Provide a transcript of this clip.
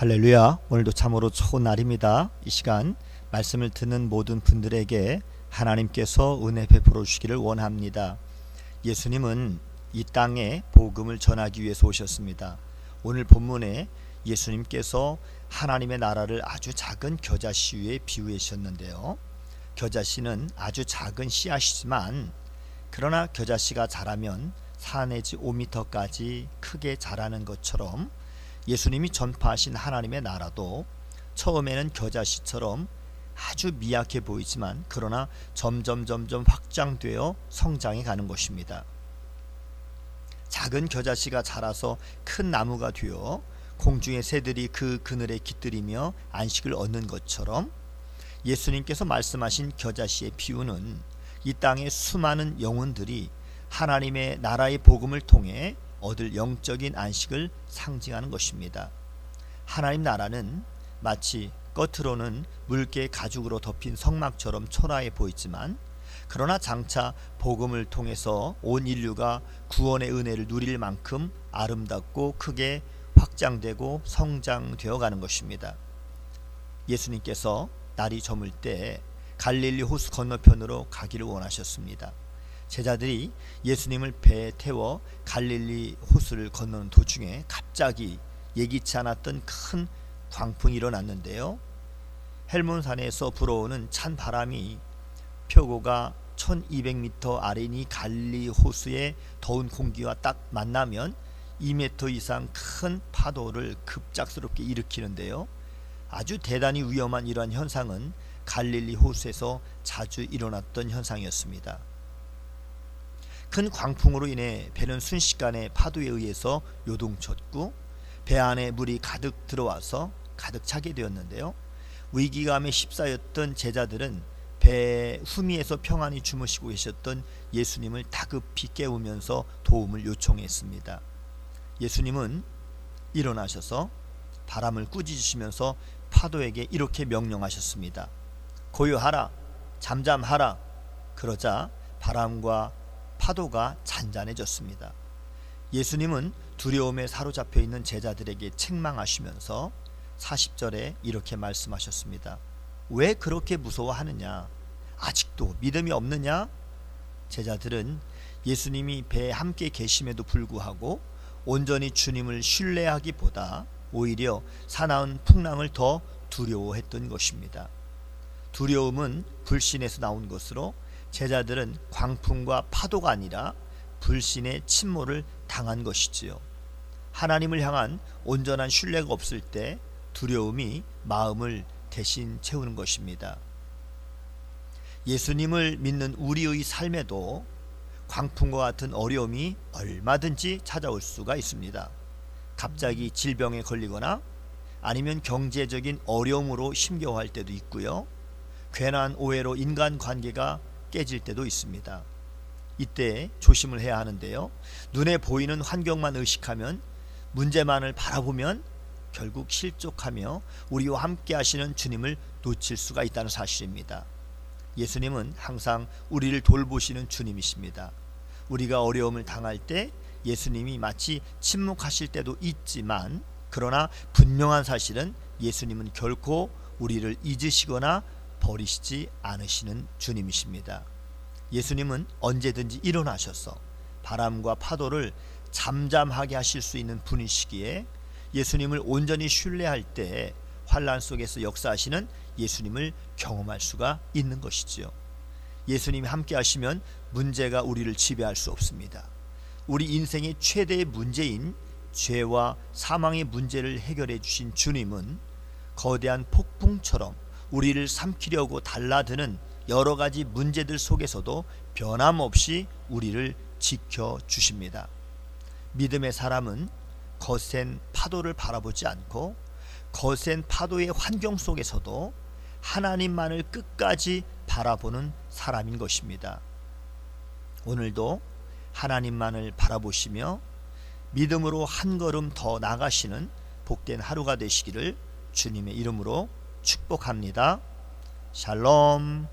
할렐루야. 오늘도 참으로 좋은 날입니다. 이 시간 말씀을 듣는 모든 분들에게 하나님께서 은혜 베풀어 주시기를 원합니다. 예수님은 이 땅에 복음을 전하기 위해서 오셨습니다. 오늘 본문에 예수님께서 하나님의 나라를 아주 작은 겨자씨 위에 비유하셨는데요. 겨자씨는 아주 작은 씨앗이지만 그러나 겨자씨가 자라면 4 내지 5m까지 크게 자라는 것처럼 예수님이 전파하신 하나님의 나라도 처음에는 겨자씨처럼 아주 미약해 보이지만 그러나 점점 확장되어 성장해 가는 것입니다. 작은 겨자씨가 자라서 큰 나무가 되어 공중의 새들이 그 그늘에 깃들이며 안식을 얻는 것처럼 예수님께서 말씀하신 겨자씨의 비유는 이 땅의 수많은 영혼들이 하나님의 나라의 복음을 통해 얻을 영적인 안식을 상징하는 것입니다. 하나님 나라는 마치 겉으로는 물개 가죽으로 덮인 성막처럼 초라해 보이지만 그러나 장차 복음을 통해서 온 인류가 구원의 은혜를 누릴 만큼 아름답고 크게 확장되고 성장되어 가는 것입니다. 예수님께서 날이 저물 때 갈릴리 호수 건너편으로 가기를 원하셨습니다. 제자들이 예수님을 배에 태워 갈릴리 호수를 건너는 도중에 갑자기 예기치 않았던 큰 광풍이 일어났는데요. 헬몬산에서 불어오는 찬 바람이 표고가 1200m 아래인 이 갈릴리 호수의 더운 공기와 딱 만나면 2m 이상 큰 파도를 급작스럽게 일으키는데요. 아주 대단히 위험한 이러한 현상은 갈릴리 호수에서 자주 일어났던 현상이었습니다. 큰 광풍으로 인해 배는 순식간에 파도에 의해서 요동쳤고 배 안에 물이 가득 들어와서 가득 차게 되었는데요. 위기감에 휩싸였던 제자들은 배 후미에서 평안히 주무시고 계셨던 예수님을 다급히 깨우면서 도움을 요청했습니다. 예수님은 일어나셔서 바람을 꾸짖으시면서 파도에게 이렇게 명령하셨습니다. 고요하라, 잠잠하라. 그러자 바람과 파도가 잔잔해졌습니다. 예수님은 두려움에 사로잡혀 있는 제자들에게 책망하시면서 40절에 이렇게 말씀하셨습니다. 왜 그렇게 무서워하느냐? 아직도 믿음이 없느냐? 제자들은 예수님이 배에 함께 계심에도 불구하고 온전히 주님을 신뢰하기보다 오히려 사나운 풍랑을 더 두려워했던 것입니다. 두려움은 불신에서 나온 것으로 제자들은 광풍과 파도가 아니라 불신의 침몰을 당한 것이지요. 하나님을 향한 온전한 신뢰가 없을 때 두려움이 마음을 대신 채우는 것입니다. 예수님을 믿는 우리의 삶에도 광풍과 같은 어려움이 얼마든지 찾아올 수가 있습니다. 갑자기 질병에 걸리거나 아니면 경제적인 어려움으로 힘겨워할 때도 있고요. 괜한 오해로 인간관계가 깨질 때도 있습니다. 이때 조심을 해야 하는데요. 눈에 보이는 환경만 의식하면 문제만을 바라보면 결국 실족하며 우리와 함께 하시는 주님을 놓칠 수가 있다는 사실입니다. 예수님은 항상 우리를 돌보시는 주님이십니다. 우리가 어려움을 당할 때 예수님이 마치 침묵하실 때도 있지만 그러나 분명한 사실은 예수님은 결코 우리를 잊으시거나 버리시지 않으시는 주님이십니다. 예수님은 언제든지 일어나셔서 바람과 파도를 잠잠하게 하실 수 있는 분이시기에 예수님을 온전히 신뢰할 때 환난 속에서 역사하시는 예수님을 경험할 수가 있는 것이지요. 예수님이 함께 하시면 문제가 우리를 지배할 수 없습니다. 우리 인생의 최대의 문제인 죄와 사망의 문제를 해결해 주신 주님은 거대한 폭풍처럼 우리를 삼키려고 달라드는 여러 가지 문제들 속에서도 변함없이 우리를 지켜주십니다. 믿음의 사람은 거센 파도를 바라보지 않고 거센 파도의 환경 속에서도 하나님만을 끝까지 바라보는 사람인 것입니다. 오늘도 하나님만을 바라보시며 믿음으로 한 걸음 더 나가시는 복된 하루가 되시기를 주님의 이름으로 축복합니다. 샬롬.